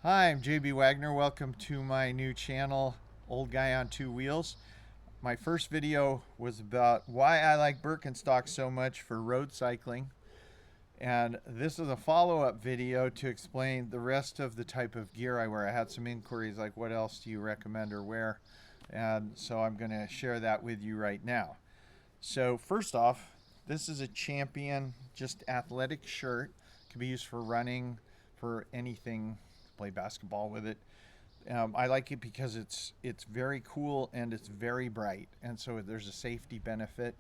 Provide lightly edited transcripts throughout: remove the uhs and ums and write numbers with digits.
Hi, I'm JB Wagner. Welcome to my new channel, Old Guy on Two Wheels. My first video was about why I like Birkenstocks so much for road cycling. And this is a follow-up video to explain the rest of the type of gear I wear. I had some inquiries like, what else do you recommend or wear? And so I'm going to share that with you right now. So first off, this is a Champion, just athletic shirt. It can be used for running, for anything, play basketball with it. I like it because it's very cool and it's very bright, and so there's a safety benefit.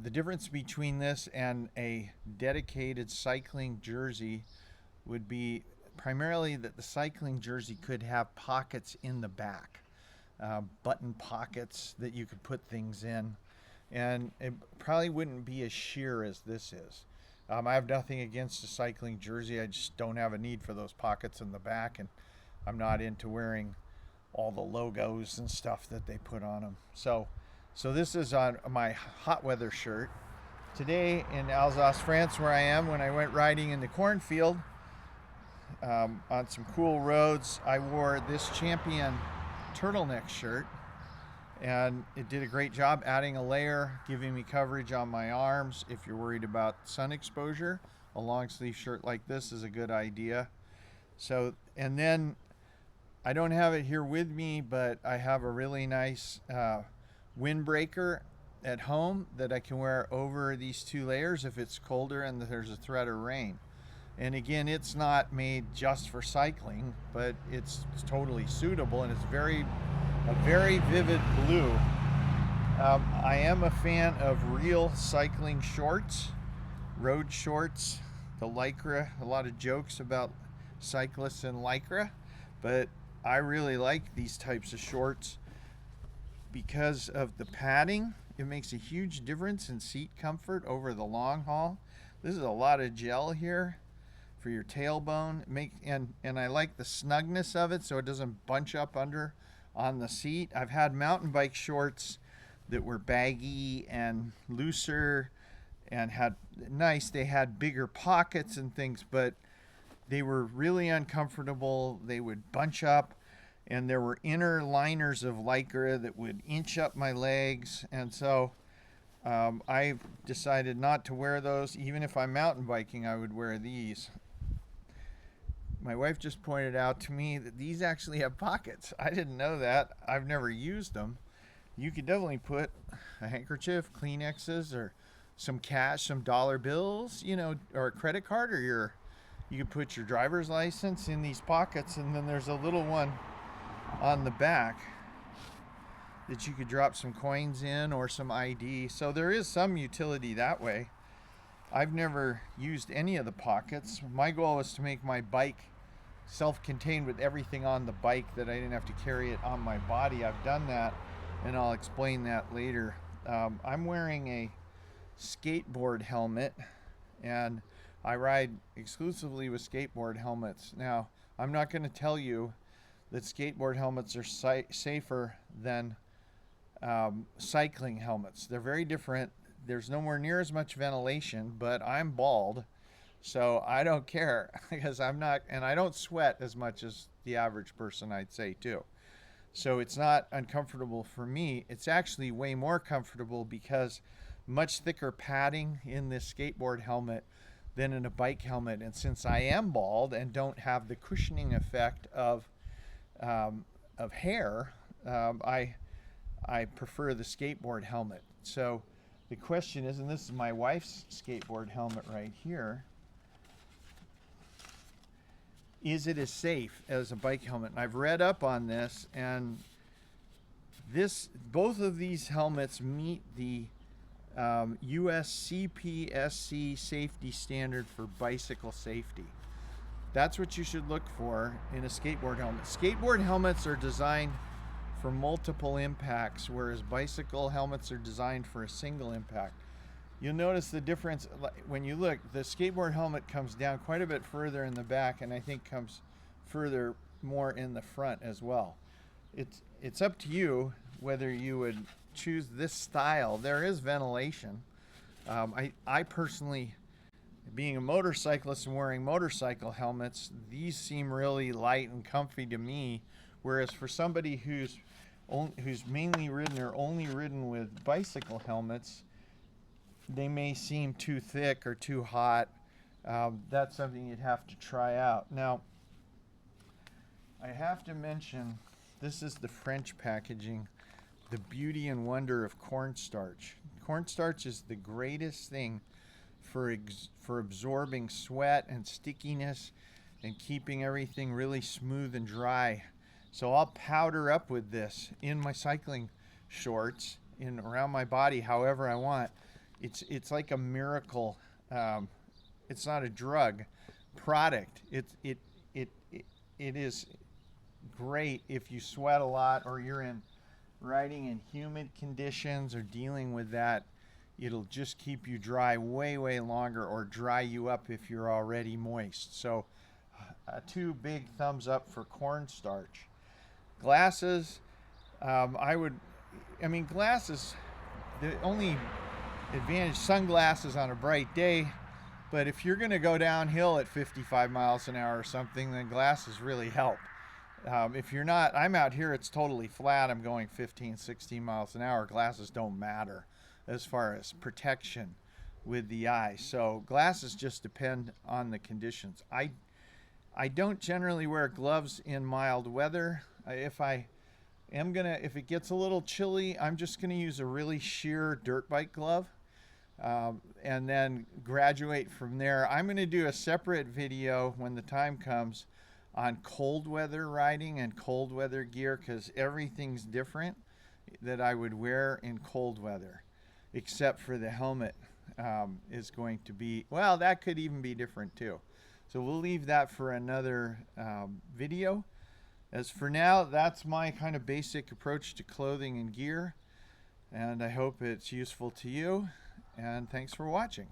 The difference between this and a dedicated cycling jersey would be primarily that the cycling jersey could have pockets in the back, button pockets that you could put things in, and it probably wouldn't be as sheer as this is. I have nothing against a cycling jersey. I just don't have a need for those pockets in the back, and I'm not into wearing all the logos and stuff that they put on them. So this is on my hot weather shirt. Today in Alsace, France, where I am, when I went riding in the cornfield on some cool roads, I wore this Champion turtleneck shirt, and it did a great job adding a layer, giving me coverage on my arms. If you're worried about sun exposure, a long sleeve shirt like this is a good idea. So, and then I don't have it here with me, but I have a really nice windbreaker at home that I can wear over these two layers if it's colder and there's a threat of rain. And again, it's not made just for cycling, but it's totally suitable, and it's a very vivid blue. I am a fan of real cycling shorts, road shorts, the Lycra. A lot of jokes about cyclists and Lycra, but I really like these types of shorts because of the padding. It makes a huge difference in seat comfort over the long haul. This is a lot of gel here for your tailbone. And I like the snugness of it so it doesn't bunch up under on the seat. I've had mountain bike shorts that were baggy and looser and they had bigger pockets and things, but they were really uncomfortable. They would bunch up, and there were inner liners of Lycra that would inch up my legs, and so I decided not to wear those. Even if I'm mountain biking, I would wear these. My wife just pointed out to me that these actually have pockets. I didn't know that. I've never used them. You could definitely put a handkerchief, Kleenexes, or some cash, some dollar bills, or a credit card, or you could put your driver's license in these pockets, and then there's a little one on the back that you could drop some coins in or some ID. So there is some utility that way. I've never used any of the pockets. My goal was to make my bike self-contained with everything on the bike, that I didn't have to carry it on my body. I've done that, and I'll explain that later. I'm wearing a skateboard helmet, and I ride exclusively with skateboard helmets. Now, I'm not going to tell you that skateboard helmets are safer than cycling helmets. They're very different. There's nowhere near as much ventilation, but I'm bald, so I don't care because I'm not, and I don't sweat as much as the average person, I'd say, too. So it's not uncomfortable for me. It's actually way more comfortable because much thicker padding in this skateboard helmet than in a bike helmet. And since I am bald and don't have the cushioning effect of hair, I prefer the skateboard helmet. So the question is, and this is my wife's skateboard helmet right here, is it as safe as a bike helmet? And I've read up on this, and both of these helmets meet the US CPSC safety standard for bicycle safety. That's what you should look for in a skateboard helmet. Skateboard helmets are designed for multiple impacts, whereas bicycle helmets are designed for a single impact. You'll notice the difference when you look. The skateboard helmet comes down quite a bit further in the back, and I think comes further more in the front as well. It's up to you whether you would choose this style. There is ventilation. I personally being a motorcyclist and wearing motorcycle helmets, these seem really light and comfy to me, whereas for somebody who's mainly ridden or only ridden with bicycle helmets, they may seem too thick or too hot. That's something you'd have to try out. Now, I have to mention, this is the French packaging, the beauty and wonder of cornstarch. Cornstarch is the greatest thing for absorbing sweat and stickiness and keeping everything really smooth and dry. So I'll powder up with this in my cycling shorts, around my body, however I want. It's like a miracle. It's not a drug product. It is great if you sweat a lot or you're riding in humid conditions or dealing with that. It'll just keep you dry way longer, or dry you up if you're already moist. So 2 big thumbs up for cornstarch. Glasses, glasses, the only advantage, sunglasses on a bright day, but if you're going to go downhill at 55 miles an hour or something, then glasses really help. If you're not, I'm out here, it's totally flat, I'm going 15, 16 miles an hour, glasses don't matter as far as protection with the eye. So glasses just depend on the conditions. I don't generally wear gloves in mild weather. If it gets a little chilly, I'm just gonna use a really sheer dirt bike glove, and then graduate from there. I'm gonna do a separate video when the time comes on cold weather riding and cold weather gear, because everything's different that I would wear in cold weather, except for the helmet is going to be, well, that could even be different too. So we'll leave that for another video. As for now, that's my kind of basic approach to clothing and gear, and I hope it's useful to you, and thanks for watching.